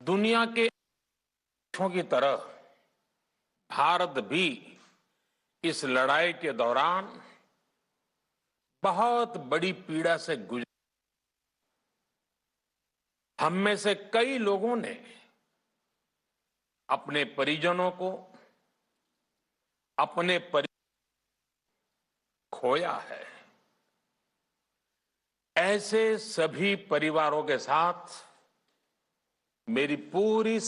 दुनिया के देशों की तरह भारत भी इस लड़ाई के दौरान बहुत बड़ी पीड़ा से गुजरा। हम में से कई लोगों ने अपने परिजनों को अपने खोया है। ऐसे सभी परिवारों के साथ मेरी पूरी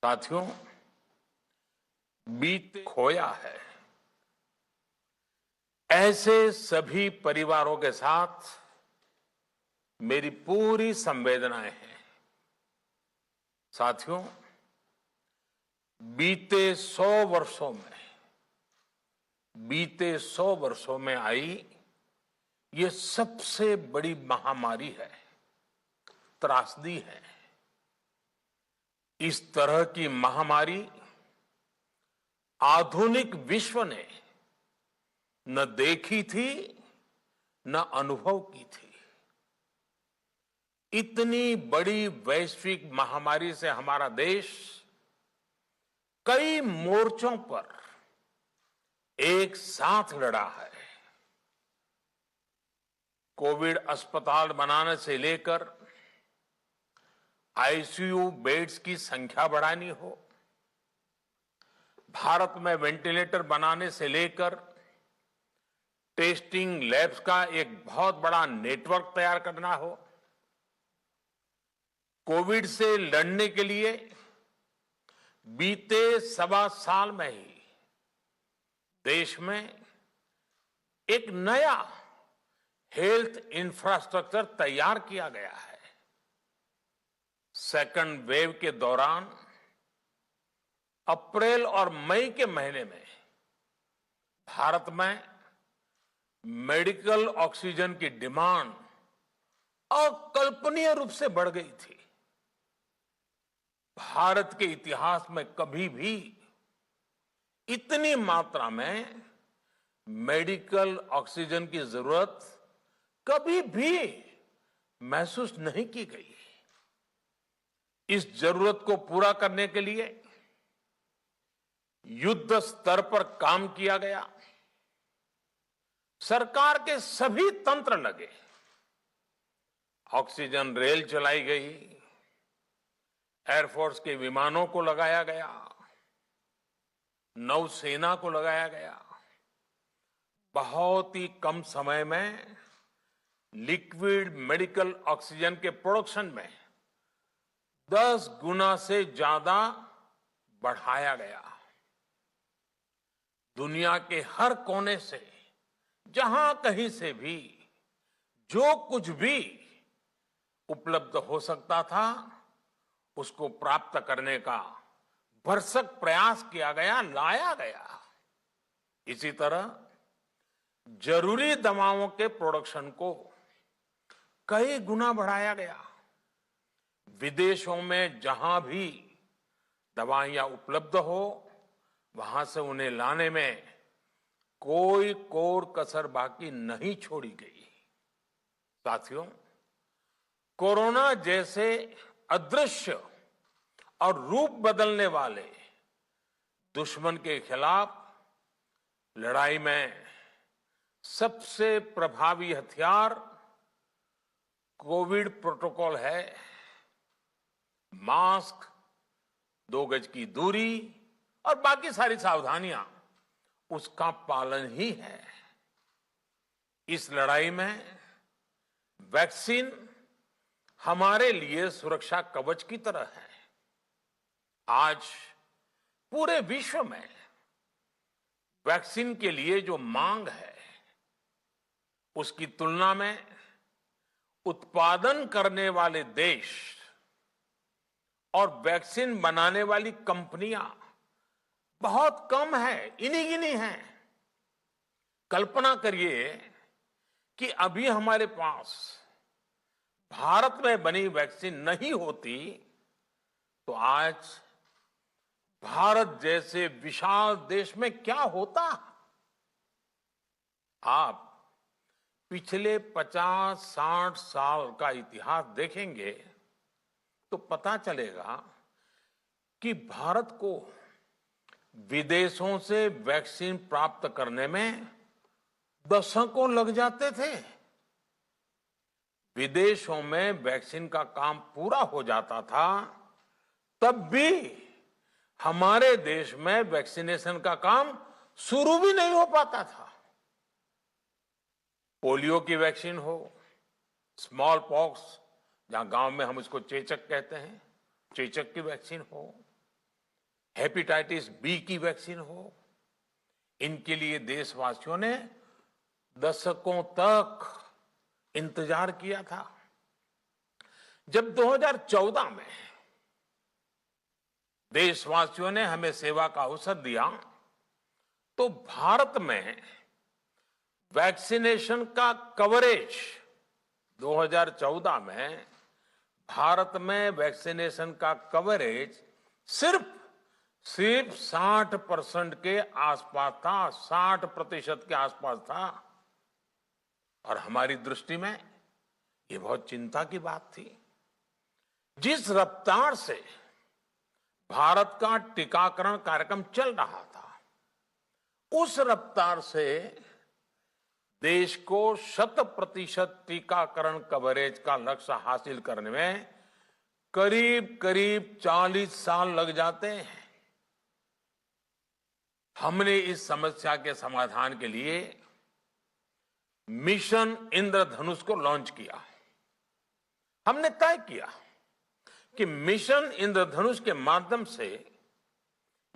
साथियों बीते खोया है। ऐसे सभी परिवारों के साथ मेरी पूरी संवेदनाएं हैं। साथियों, बीते 100 वर्षों में आई ये सबसे बड़ी महामारी है, त्रासदी है। इस तरह की महामारी आधुनिक विश्व ने न देखी थी न अनुभव की थी। इतनी बड़ी वैश्विक महामारी से हमारा देश कई मोर्चों पर एक साथ लड़ा है। कोविड अस्पताल बनाने से लेकर आईसीयू बेड्स की संख्या बढ़ानी हो, भारत में वेंटिलेटर बनाने से लेकर टेस्टिंग लैब्स का एक बहुत बड़ा नेटवर्क तैयार करना हो, कोविड से लड़ने के लिए बीते 1.25 साल में ही देश में एक नया हेल्थ इंफ्रास्ट्रक्चर तैयार किया गया है। सेकंड वेव के दौरान अप्रैल और मई के महीने में भारत में मेडिकल ऑक्सीजन की डिमांड अकल्पनीय रूप से बढ़ गई थी। भारत के इतिहास में कभी भी इतनी मात्रा में मेडिकल ऑक्सीजन की जरूरत कभी भी महसूस नहीं की गई। इस जरूरत को पूरा करने के लिए युद्ध स्तर पर काम किया गया। सरकार के सभी तंत्र लगे। ऑक्सीजन रेल चलाई गई, एयरफोर्स के विमानों को लगाया गया, नौसेना को लगाया गया। बहुत ही कम समय में लिक्विड मेडिकल ऑक्सीजन के प्रोडक्शन में 10 गुना से ज्यादा बढ़ाया गया। दुनिया के हर कोने से, जहां कहीं से भी जो कुछ भी उपलब्ध हो सकता था उसको प्राप्त करने का भरसक प्रयास किया गया, लाया गया। इसी तरह जरूरी दवाओं के प्रोडक्शन को कई गुना बढ़ाया गया। विदेशों में जहां भी दवाइयां उपलब्ध हो वहां से उन्हें लाने में कोई कोर कसर बाकी नहीं छोड़ी गई। साथियों, कोरोना जैसे अदृश्य और रूप बदलने वाले दुश्मन के खिलाफ लड़ाई में सबसे प्रभावी हथियार कोविड प्रोटोकॉल है। मास्क, 2 गज की दूरी और बाकी सारी सावधानियां उसका पालन ही है। इस लड़ाई में वैक्सीन हमारे लिए सुरक्षा कवच की तरह है। आज पूरे विश्व में वैक्सीन के लिए जो मांग है उसकी तुलना में उत्पादन करने वाले देश और वैक्सीन बनाने वाली कंपनियां बहुत कम है, इन्हीं गिनी हैं। कल्पना करिए कि अभी हमारे पास भारत में बनी वैक्सीन नहीं होती तो आज भारत जैसे विशाल देश में क्या होता। आप पिछले 50-60 साल का इतिहास देखेंगे तो पता चलेगा कि भारत को विदेशों से वैक्सीन प्राप्त करने में दशकों लग जाते थे। विदेशों में वैक्सीन का काम पूरा हो जाता था, तब भी हमारे देश में वैक्सीनेशन का काम शुरू भी नहीं हो पाता था। पोलियो की वैक्सीन हो, स्मॉल पॉक्स, जहां गांव में हम उसको चेचक कहते हैं, चेचक की वैक्सीन हो, हेपेटाइटिस बी की वैक्सीन हो, इनके लिए देशवासियों ने दशकों तक इंतजार किया था। जब 2014 में देशवासियों ने हमें सेवा का अवसर दिया, तो भारत में वैक्सीनेशन का कवरेज 2014 में भारत में वैक्सीनेशन का कवरेज सिर्फ 60% के आसपास था, 60% के आसपास था। और हमारी दृष्टि में ये बहुत चिंता की बात थी। जिस रफ्तार से भारत का टीकाकरण कार्यक्रम चल रहा था, उस रफ्तार से देश को 100% टीकाकरण कवरेज का लक्ष्य हासिल करने में करीब करीब 40 साल लग जाते हैं। हमने इस समस्या के समाधान के लिए मिशन इंद्रधनुष को लॉन्च किया। हमने तय किया कि मिशन इंद्रधनुष के माध्यम से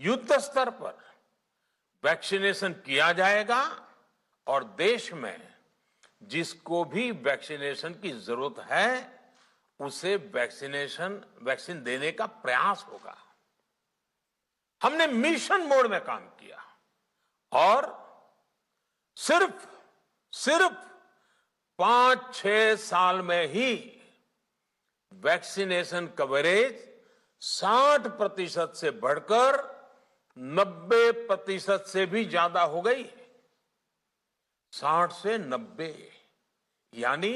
युद्ध स्तर पर वैक्सीनेशन किया जाएगा और देश में जिसको भी वैक्सीनेशन की जरूरत है उसे वैक्सीन देने का प्रयास होगा। हमने मिशन मोड में काम किया और सिर्फ 5-6 साल में ही वैक्सीनेशन कवरेज 60% से बढ़कर 90% से भी ज्यादा हो गई। 60 से 90, यानी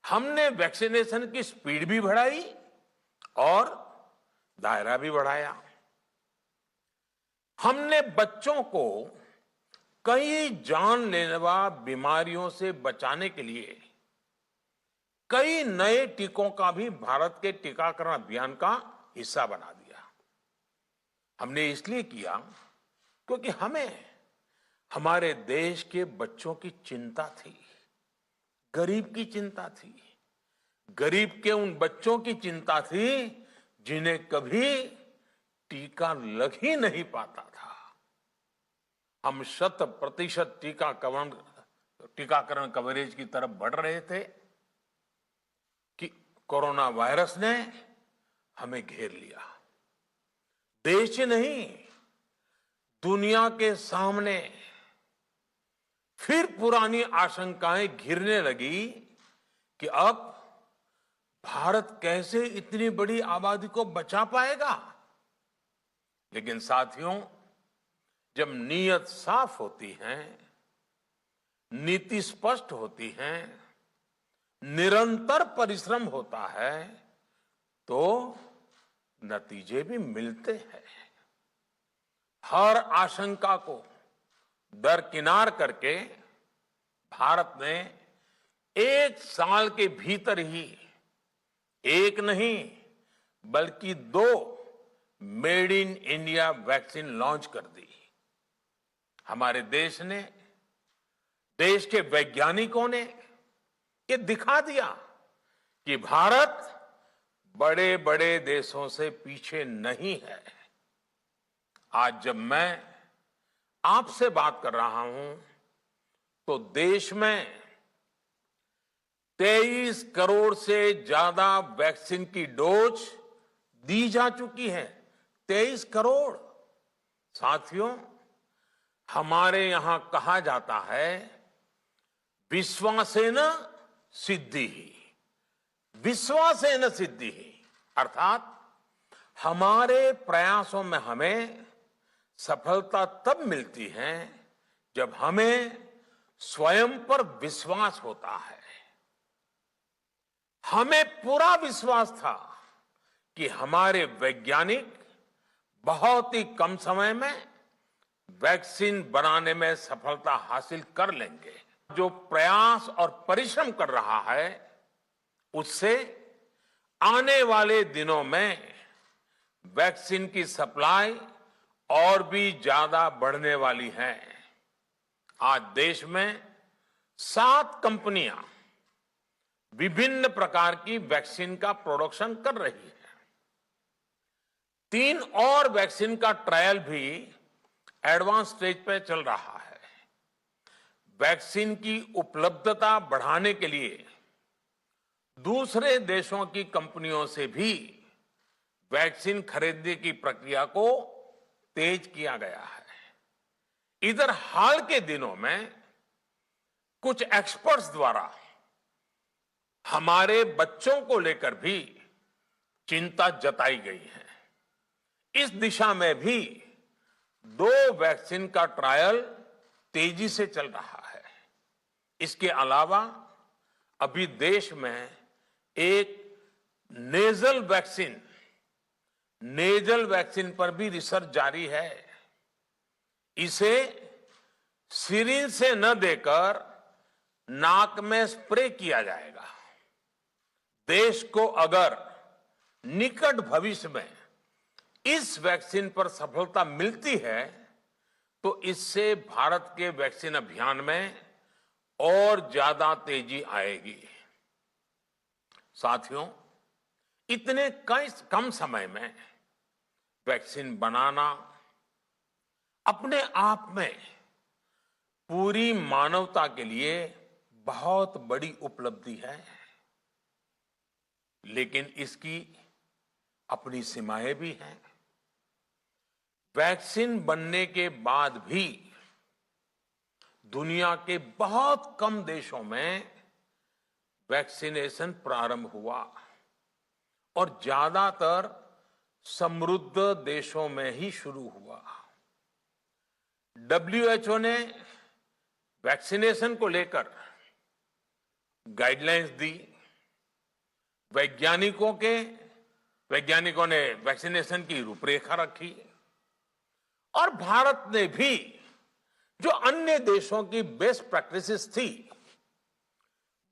हमने वैक्सीनेशन की स्पीड भी बढ़ाई और दायरा भी बढ़ाया। हमने बच्चों को कई जानलेवा बीमारियों से बचाने के लिए कई नए टीकों का भी भारत के टीकाकरण अभियान का हिस्सा बना दिया। हमने इसलिए किया क्योंकि हमें हमारे देश के बच्चों की चिंता थी, गरीब की चिंता थी, गरीब के उन बच्चों की चिंता थी जिन्हें कभी टीका लग ही नहीं पाता था। हम 100% टीकाकरण कवरेज की तरफ बढ़ रहे थे कि कोरोना वायरस ने हमें घेर लिया। देश ही नहीं, दुनिया के सामने फिर पुरानी आशंकाएं घिरने लगी कि अब भारत कैसे इतनी बड़ी आबादी को बचा पाएगा। लेकिन साथियों, जब नीयत साफ होती है, नीति स्पष्ट होती है, निरंतर परिश्रम होता है, तो नतीजे भी मिलते हैं। हर आशंका को दरकिनार करके भारत ने 1 साल के भीतर ही एक नहीं बल्कि 2 made in India vaccine launch कर दी। हमारे देश ने, देश के वैज्ञानिकों ने ये दिखा दिया कि भारत बड़े बड़े देशों से पीछे नहीं है। आज जब मैं आपसे बात कर रहा हूं तो देश में 23 करोड़ से ज्यादा वैक्सीन की डोज दी जा चुकी है। 23 करोड़। साथियों, हमारे यहां कहा जाता है, विश्वासेन सिद्धिः, विश्वासेन सिद्धिः, अर्थात हमारे प्रयासों में हमें सफलता तब मिलती है जब हमें स्वयं पर विश्वास होता है। हमें पूरा विश्वास था कि हमारे वैज्ञानिक बहुत ही कम समय में वैक्सीन बनाने में सफलता हासिल कर लेंगे। जो प्रयास और परिश्रम कर रहा है उससे आने वाले दिनों में वैक्सीन की सप्लाई और भी ज्यादा बढ़ने वाली है। आज देश में 7 कंपनियां विभिन्न प्रकार की वैक्सीन का प्रोडक्शन कर रही है। 3 और वैक्सीन का ट्रायल भी एडवांस स्टेज पे चल रहा है। वैक्सीन की उपलब्धता बढ़ाने के लिए दूसरे देशों की कंपनियों से भी वैक्सीन खरीदने की प्रक्रिया को तेज किया गया है। इधर हाल के दिनों में कुछ एक्सपर्ट्स द्वारा हमारे बच्चों को लेकर भी चिंता जताई गई है। इस दिशा में भी 2 वैक्सीन का ट्रायल तेजी से चल रहा है। इसके अलावा अभी देश में एक नेजल वैक्सीन पर भी रिसर्च जारी है। इसे सिरिंज से न देकर नाक में स्प्रे किया जाएगा। देश को अगर निकट भविष्य में इस वैक्सीन पर सफलता मिलती है तो इससे भारत के वैक्सीन अभियान में और ज्यादा तेजी आएगी। साथियों, इतने कम समय में वैक्सीन बनाना अपने आप में पूरी मानवता के लिए बहुत बड़ी उपलब्धि है, लेकिन इसकी अपनी सीमाएं भी हैं। वैक्सीन बनने के बाद भी दुनिया के बहुत कम देशों में वैक्सीनेशन प्रारंभ हुआ और ज्यादातर समृद्ध देशों में ही शुरू हुआ। WHO ने वैक्सीनेशन को लेकर गाइडलाइंस दी। वैज्ञानिकों ने वैक्सीनेशन की रूपरेखा रखी और भारत ने भी जो अन्य देशों की बेस्ट प्रैक्टिसेस थी,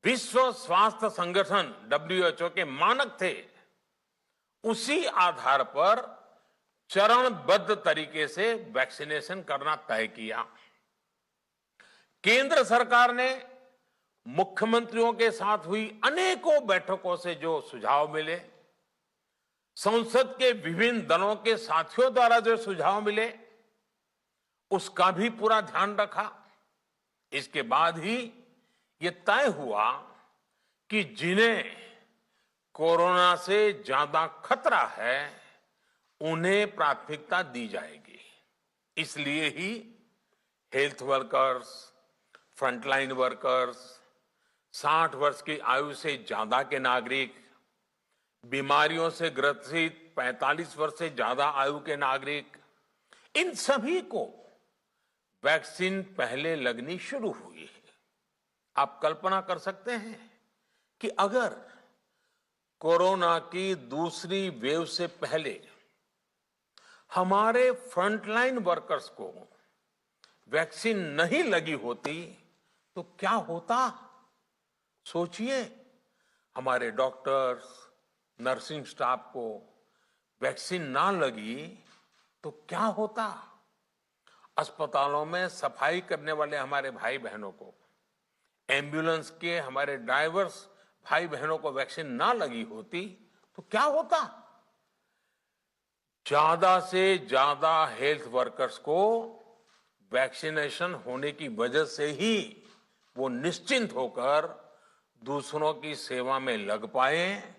विश्व स्वास्थ्य संगठन WHO के मानक थे, उसी आधार पर चरणबद्ध तरीके से वैक्सीनेशन करना तय किया। केंद्र सरकार ने मुख्यमंत्रियों के साथ हुई अनेकों बैठकों से जो सुझाव मिले, संसद के विभिन्न दलों के साथियों द्वारा जो सुझाव मिले, उसका भी पूरा ध्यान रखा। इसके बाद ही ये तय हुआ कि जिन्हें कोरोना से ज्यादा खतरा है उन्हें प्राथमिकता दी जाएगी। इसलिए ही हेल्थ वर्कर्स, फ्रंटलाइन वर्कर्स, 60 वर्ष की आयु से ज्यादा के नागरिक, बीमारियों से ग्रसित 45 वर्ष से ज्यादा आयु के नागरिक, इन सभी को वैक्सीन पहले लगनी शुरू हुई है। आप कल्पना कर सकते हैं कि अगर कोरोना की दूसरी वेव से पहले हमारे फ्रंटलाइन वर्कर्स को वैक्सीन नहीं लगी होती तो क्या होता? सोचिए, हमारे डॉक्टर्स, नर्सिंग स्टाफ को वैक्सीन ना लगी तो क्या होता? अस्पतालों में सफाई करने वाले हमारे भाई बहनों को, एम्बुलेंस के हमारे ड्राइवर्स भाई बहनों को वैक्सीन ना लगी होती तो क्या होता? ज्यादा से ज्यादा हेल्थ वर्कर्स को वैक्सीनेशन होने की वजह से ही वो निश्चिंत होकर दूसरों की सेवा में लग पाए,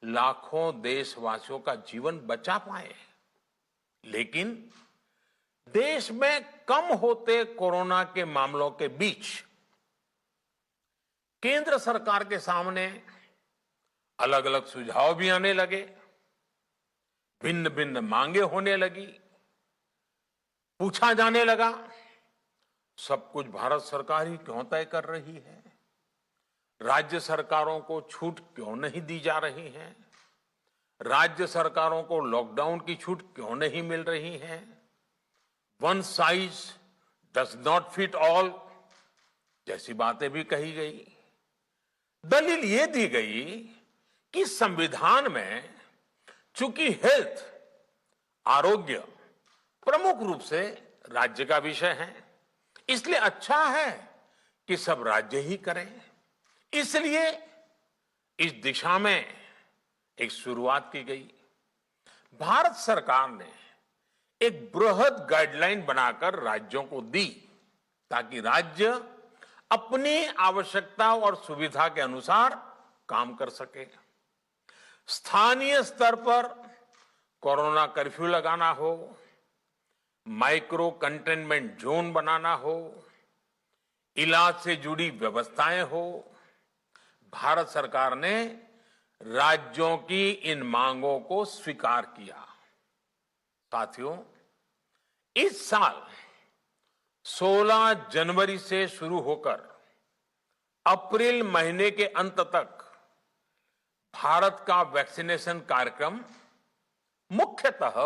लाखों देशवासियों का जीवन बचा पाए। लेकिन देश में कम होते कोरोना के मामलों के बीच केंद्र सरकार के सामने अलग अलग सुझाव भी आने लगे, भिन्न भिन्न मांगे होने लगी। पूछा जाने लगा, सब कुछ भारत सरकार ही क्यों तय कर रही है? राज्य सरकारों को छूट क्यों नहीं दी जा रही है? राज्य सरकारों को लॉकडाउन की छूट क्यों नहीं मिल रही है? One size does not fit all जैसी बातें भी कही गई। दलील ये दी गई कि संविधान में चूंकि हेल्थ, आरोग्य प्रमुख रूप से राज्य का विषय है, इसलिए अच्छा है कि सब राज्य ही करें। इसलिए इस दिशा में एक शुरुआत की गई। भारत सरकार ने एक बृहद गाइडलाइन बनाकर राज्यों को दी ताकि राज्य अपनी आवश्यकता और सुविधा के अनुसार काम कर सके। स्थानीय स्तर पर कोरोना कर्फ्यू लगाना हो, माइक्रो कंटेनमेंट जोन बनाना हो, इलाज से जुड़ी व्यवस्थाएं हो, भारत सरकार ने राज्यों की इन मांगों को स्वीकार किया। साथियों, इस साल 16 जनवरी से शुरू होकर अप्रैल महीने के अंत तक भारत का वैक्सीनेशन कार्यक्रम मुख्यतः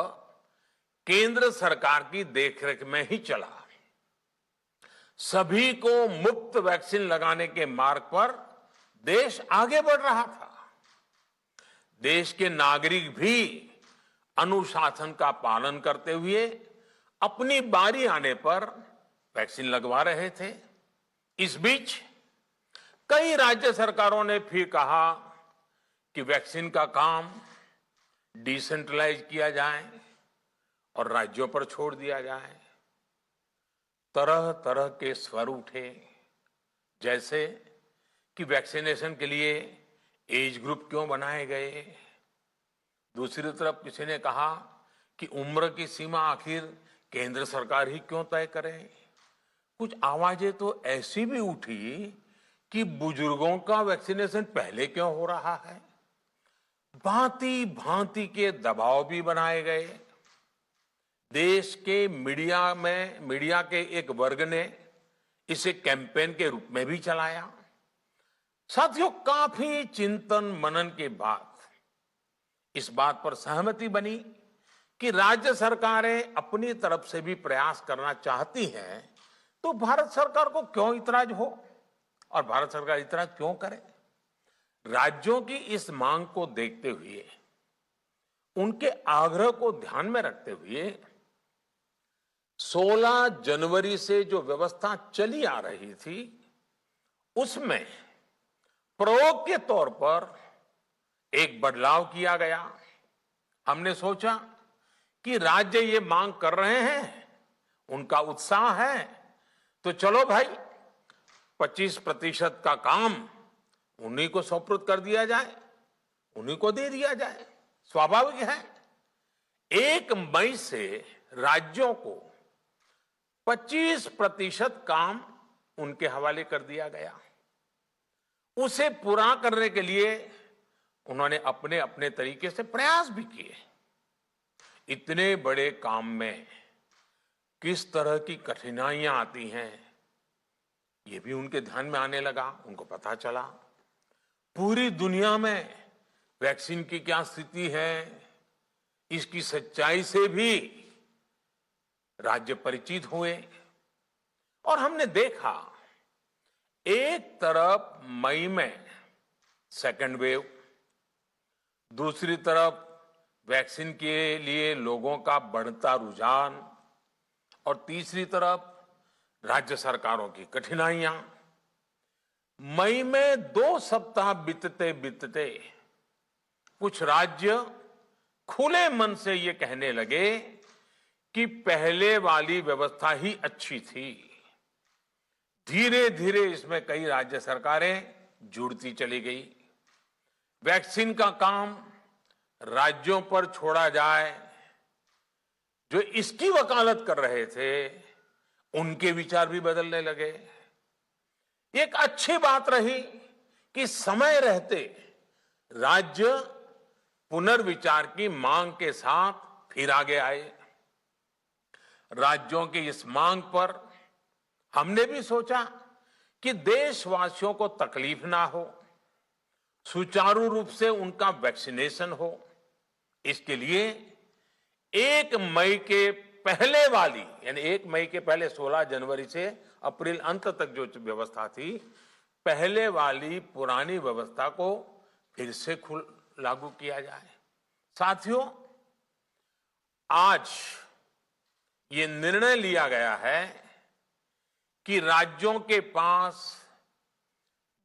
केंद्र सरकार की देखरेख में ही चला। सभी को मुफ्त वैक्सीन लगाने के मार्ग पर देश आगे बढ़ रहा था। देश के नागरिक भी अनुशासन का पालन करते हुए अपनी बारी आने पर वैक्सीन लगवा रहे थे। इस बीच कई राज्य सरकारों ने फिर कहा कि वैक्सीन का काम डिसेंट्रलाइज किया जाए और राज्यों पर छोड़ दिया जाए। तरह तरह के स्वर उठे, जैसे कि वैक्सीनेशन के लिए एज ग्रुप क्यों बनाए गए। दूसरी तरफ किसी ने कहा कि उम्र की सीमा आखिर केंद्र सरकार ही क्यों तय करे। कुछ आवाजें तो ऐसी भी उठी कि बुजुर्गों का वैक्सीनेशन पहले क्यों हो रहा है। भांति भांति के दबाव भी बनाए गए। देश के मीडिया के एक वर्ग ने इसे कैंपेन के रूप में भी चलाया। साथियों, काफी चिंतन मनन के बाद इस बात पर सहमति बनी कि राज्य सरकारें अपनी तरफ से भी प्रयास करना चाहती हैं, तो भारत सरकार को क्यों इतराज हो और भारत सरकार इतराज क्यों करे। राज्यों की इस मांग को देखते हुए, उनके आग्रह को ध्यान में रखते हुए 16 जनवरी से जो व्यवस्था चली आ रही थी, उसमें प्रयोग के तौर पर एक बदलाव किया गया। हमने सोचा कि राज्य ये मांग कर रहे हैं, उनका उत्साह है, तो चलो भाई 25% का काम उन्हीं को सुपुर्द कर दिया जाए, उन्हीं को दे दिया जाए। स्वाभाविक है 1 मई से राज्यों को 25% काम उनके हवाले कर दिया गया। उसे पूरा करने के लिए उन्होंने अपने अपने तरीके से प्रयास भी किए। इतने बड़े काम में किस तरह की कठिनाइयां आती हैं, ये भी उनके ध्यान में आने लगा। उनको पता चला पूरी दुनिया में वैक्सीन की क्या स्थिति है, इसकी सच्चाई से भी राज्य परिचित हुए। और हमने देखा, एक तरफ मई में सेकेंड वेव, दूसरी तरफ वैक्सीन के लिए लोगों का बढ़ता रुझान, और तीसरी तरफ राज्य सरकारों की कठिनाइयां। मई में 2 सप्ताह बीतते बीतते कुछ राज्य खुले मन से ये कहने लगे कि पहले वाली व्यवस्था ही अच्छी थी। धीरे धीरे इसमें कई राज्य सरकारें जुड़ती चली गई। वैक्सीन का काम राज्यों पर छोड़ा जाए। जो इसकी वकालत कर रहे थे, उनके विचार भी बदलने लगे। एक अच्छी बात रही कि समय रहते राज्य पुनर्विचार की मांग के साथ फिर आगे आए। राज्यों की इस मांग पर हमने भी सोचा कि देशवासियों को तकलीफ ना हो, सुचारू रूप से उनका वैक्सीनेशन हो। इसके लिए 1 मई के पहले वाली, यानी 1 मई के पहले 16 जनवरी से अप्रैल अंत तक जो व्यवस्था थी, पहले वाली पुरानी व्यवस्था को फिर से लागू किया जाए। साथियों, आज ये निर्णय लिया गया है कि राज्यों के पास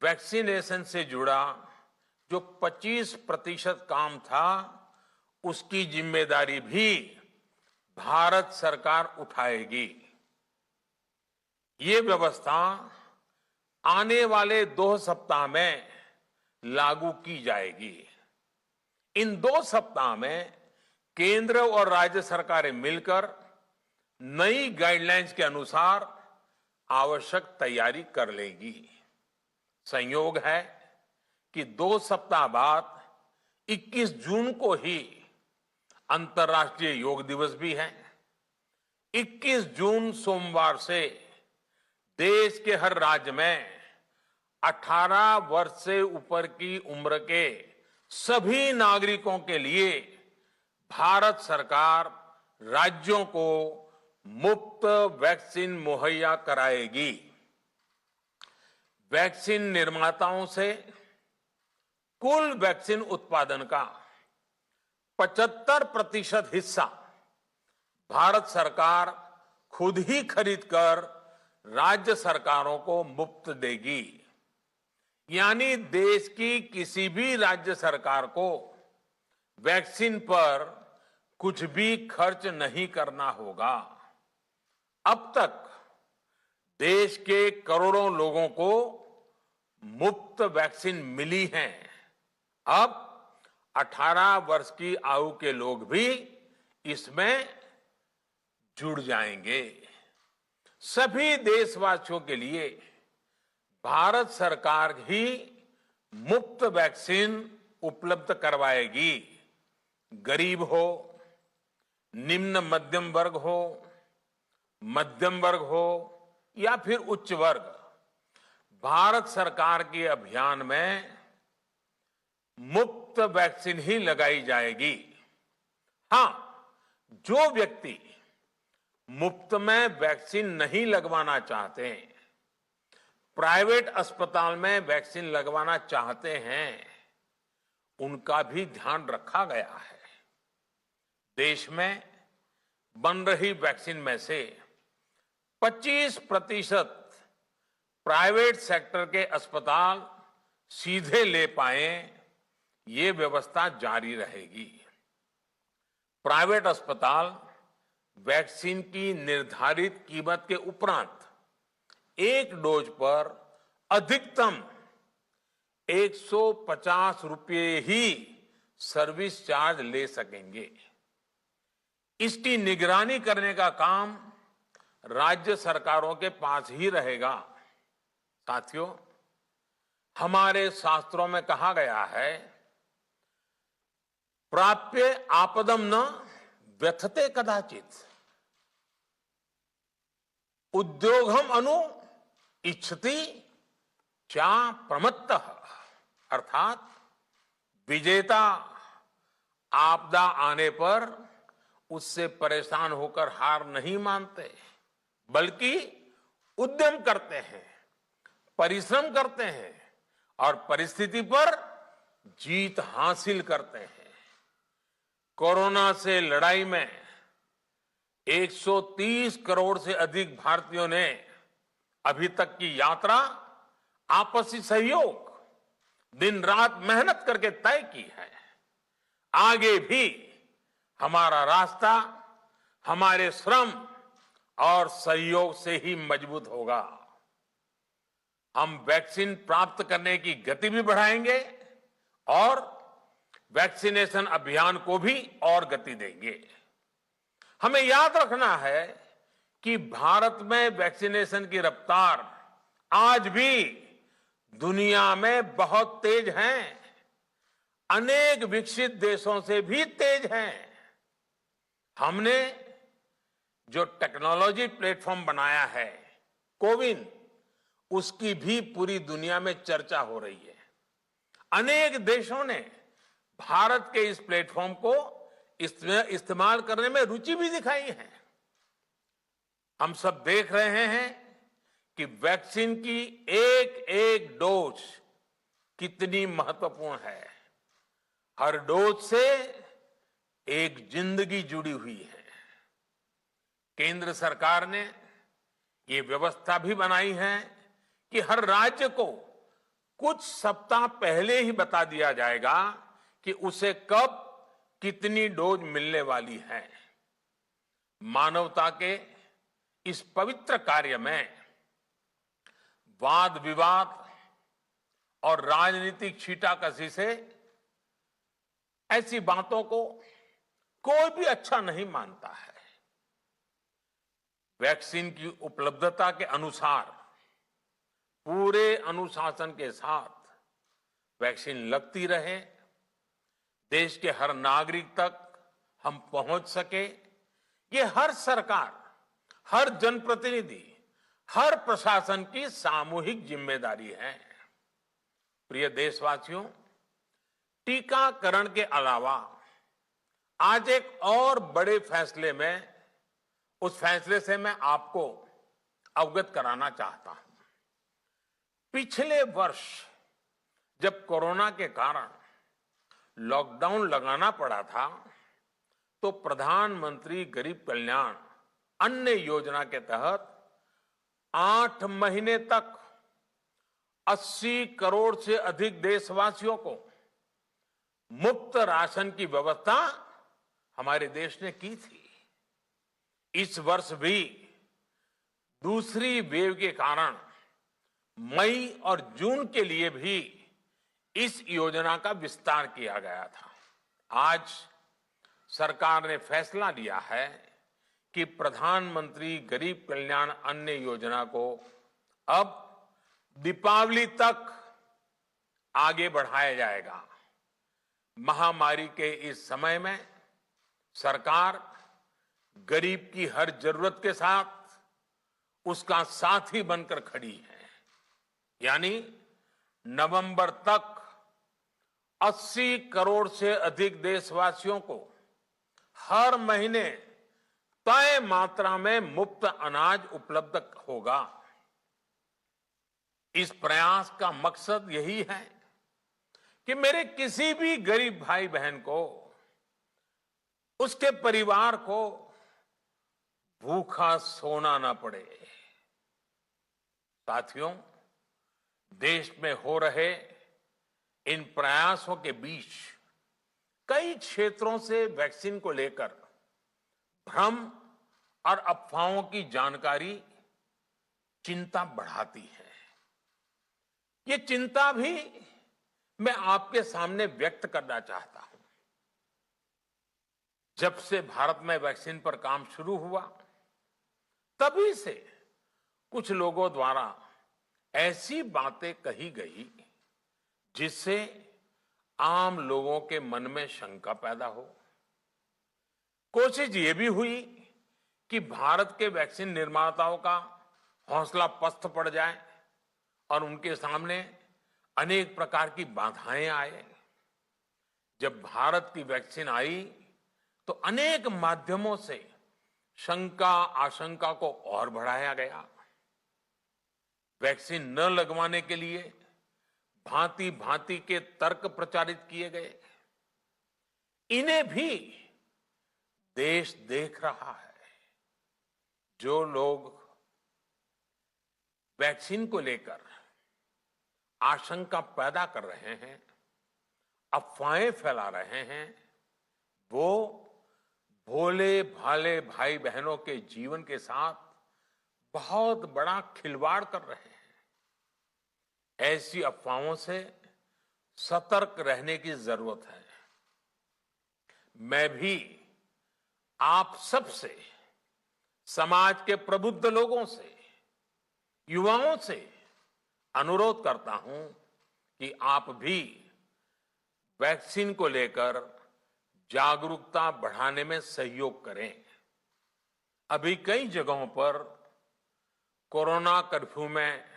वैक्सीनेशन से जुड़ा जो 25% काम था, उसकी जिम्मेदारी भी भारत सरकार उठाएगी। ये व्यवस्था आने वाले 2 सप्ताह में लागू की जाएगी। इन 2 सप्ताह में केंद्र और राज्य सरकारें मिलकर नई गाइडलाइंस के अनुसार आवश्यक तैयारी कर लेगी। संयोग है कि 2 सप्ताह बाद 21 जून को ही अंतर्राष्ट्रीय योग दिवस भी है। 21 जून सोमवार से देश के हर राज्य में 18 वर्ष से ऊपर की उम्र के सभी नागरिकों के लिए भारत सरकार राज्यों को मुफ्त वैक्सीन मुहैया कराएगी। वैक्सीन निर्माताओं से कुल वैक्सीन उत्पादन का 75% हिस्सा भारत सरकार खुद ही खरीदकर राज्य सरकारों को मुफ्त देगी। यानी देश की किसी भी राज्य सरकार को वैक्सीन पर कुछ भी खर्च नहीं करना होगा। अब तक देश के करोड़ों लोगों को मुफ्त वैक्सीन मिली है। अब 18 वर्ष की आयु के लोग भी इसमें जुड़ जाएंगे। सभी देशवासियों के लिए भारत सरकार ही मुफ्त वैक्सीन उपलब्ध करवाएगी। गरीब हो, निम्न मध्यम वर्ग हो, मध्यम वर्ग हो या फिर उच्च वर्ग, भारत सरकार के अभियान में मुफ्त वैक्सीन ही लगाई जाएगी। हां, जो व्यक्ति मुफ्त में वैक्सीन नहीं लगवाना चाहते, प्राइवेट अस्पताल में वैक्सीन लगवाना चाहते हैं, उनका भी ध्यान रखा गया है। देश में बन रही वैक्सीन में से 25% प्राइवेट सेक्टर के अस्पताल सीधे ले पाए, ये व्यवस्था जारी रहेगी। प्राइवेट अस्पताल वैक्सीन की निर्धारित कीमत के उपरांत एक डोज पर अधिकतम 150 रुपये ही सर्विस चार्ज ले सकेंगे। इसकी निगरानी करने का काम राज्य सरकारों के पास ही रहेगा। साथियों, हमारे शास्त्रों में कहा गया है, प्राप्य आपदम न व्यथते कदाचित, उद्योगम अनु इच्छति चा प्रमत्तः। अर्थात विजेता आपदा आने पर उससे परेशान होकर हार नहीं मानते, बल्कि उद्यम करते हैं, परिश्रम करते हैं और परिस्थिति पर जीत हासिल करते हैं। कोरोना से लड़ाई में 130 करोड़ से अधिक भारतीयों ने अभी तक की यात्रा आपसी सहयोग, दिन रात मेहनत करके तय की है। आगे भी हमारा रास्ता हमारे श्रम और सहयोग से ही मजबूत होगा। हम वैक्सीन प्राप्त करने की गति भी बढ़ाएंगे और वैक्सीनेशन अभियान को भी और गति देंगे। हमें याद रखना है कि भारत में वैक्सीनेशन की रफ्तार आज भी दुनिया में बहुत तेज है, अनेक विकसित देशों से भी तेज है। हमने जो टेक्नोलॉजी प्लेटफॉर्म बनाया है, कोविन, उसकी भी पूरी दुनिया में चर्चा हो रही है। अनेक देशों ने भारत के इस प्लेटफॉर्म को इसमें इस्तेमाल करने में रुचि भी दिखाई है। हम सब देख रहे हैं कि वैक्सीन की एक एक डोज कितनी महत्वपूर्ण है। हर डोज से एक जिंदगी जुड़ी हुई है। केंद्र सरकार ने ये व्यवस्था भी बनाई है कि हर राज्य को कुछ सप्ताह पहले ही बता दिया जाएगा कि उसे कब कितनी डोज मिलने वाली है। मानवता के इस पवित्र कार्य में वाद विवाद और राजनीतिक छींटाकशी से ऐसी बातों को कोई भी अच्छा नहीं मानता है। वैक्सीन की उपलब्धता के अनुसार पूरे अनुशासन के साथ वैक्सीन लगती रहे, देश के हर नागरिक तक हम पहुंच सके, ये हर सरकार, हर जनप्रतिनिधि, हर प्रशासन की सामूहिक जिम्मेदारी है। प्रिय देशवासियों, टीकाकरण के अलावा आज एक और बड़े फैसले में उस फैसले से मैं आपको अवगत कराना चाहता हूं। पिछले वर्ष जब कोरोना के कारण लॉकडाउन लगाना पड़ा था, तो प्रधानमंत्री गरीब कल्याण अन्न योजना के तहत 8 महीने तक 80 करोड़ से अधिक देशवासियों को मुफ्त राशन की व्यवस्था हमारे देश ने की थी। इस वर्ष भी दूसरी वेव के कारण मई और जून के लिए भी इस योजना का विस्तार किया गया था। आज सरकार ने फैसला लिया है कि प्रधानमंत्री गरीब कल्याण अन्न योजना को अब दीपावली तक आगे बढ़ाया जाएगा। महामारी के इस समय में सरकार गरीब की हर जरूरत के साथ उसका साथी बनकर खड़ी है। यानी नवंबर तक 80 करोड़ से अधिक देशवासियों को हर महीने तय मात्रा में मुफ्त अनाज उपलब्ध होगा। इस प्रयास का मकसद यही है कि मेरे किसी भी गरीब भाई बहन को, उसके परिवार को भूखा सोना ना पड़े। साथियों, देश में हो रहे इन प्रयासों के बीच कई क्षेत्रों से वैक्सीन को लेकर भ्रम और अफवाहों की जानकारी चिंता बढ़ाती है। ये चिंता भी मैं आपके सामने व्यक्त करना चाहता हूं। जब से भारत में वैक्सीन पर काम शुरू हुआ, तभी से कुछ लोगों द्वारा ऐसी बातें कही गई जिससे आम लोगों के मन में शंका पैदा हो। कोशिश ये भी हुई कि भारत के वैक्सीन निर्माताओं का हौसला पस्त पड़ जाए और उनके सामने अनेक प्रकार की बाधाएं आए। जब भारत की वैक्सीन आई तो अनेक माध्यमों से शंका आशंका को और बढ़ाया गया। वैक्सीन न लगवाने के लिए भांति भांति के तर्क प्रचारित किए गए। इन्हें भी देश देख रहा है। जो लोग वैक्सीन को लेकर आशंका पैदा कर रहे हैं, अफवाहें फैला रहे हैं, वो भोले भाले भाई बहनों के जीवन के साथ बहुत बड़ा खिलवाड़ कर रहे हैं। ऐसी अफवाहों से सतर्क रहने की जरूरत है। मैं भी आप सबसे, समाज के प्रबुद्ध लोगों से, युवाओं से अनुरोध करता हूं कि आप भी वैक्सीन को लेकर जागरूकता बढ़ाने में सहयोग करें। अभी कई जगहों पर कोरोना कर्फ्यू में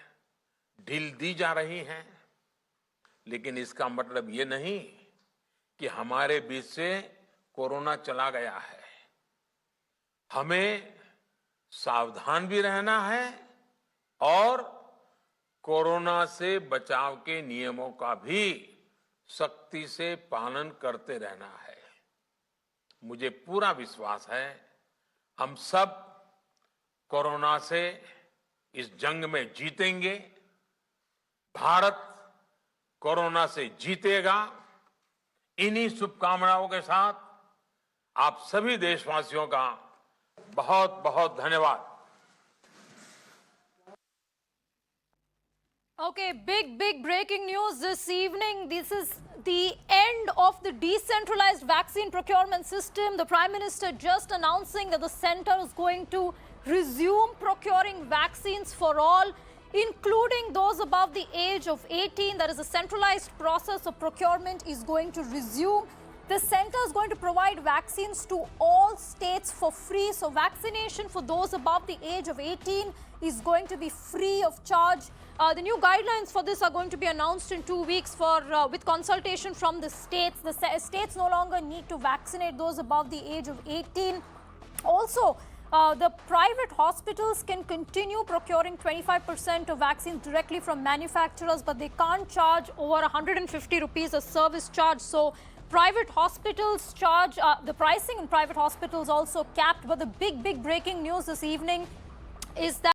ढील दी जा रही है, लेकिन इसका मतलब ये नहीं कि हमारे बीच से कोरोना चला गया है, हमें सावधान भी रहना है और कोरोना से बचाव के नियमों का भी सख्ती से पालन करते रहना है। मुझे पूरा विश्वास है हम सब कोरोना से इस जंग में जीतेंगे, भारत कोरोना से जीतेगा। इन्हीं शुभकामनाओं के साथ आप सभी देशवासियों का बहुत बहुत धन्यवाद। Okay, big breaking news this evening. This is the end of the decentralized vaccine procurement system. The Prime Minister just announcing that the centre is going to resume procuring vaccines for all, including those above the age of 18. That is, a centralized process of procurement is going to resume. The centre is going to provide vaccines to all states for free. So vaccination for those above the age of 18 is going to be free of charge. The new guidelines for this are going to be announced in 2 weeks with consultation from the states. The states no longer need to vaccinate those above the age of 18. Also, the private hospitals can continue procuring 25% of vaccines directly from manufacturers, but they can't charge over 150 rupees a service charge. So private hospitals charge, the pricing in private hospitals also capped. But the big breaking news this evening is that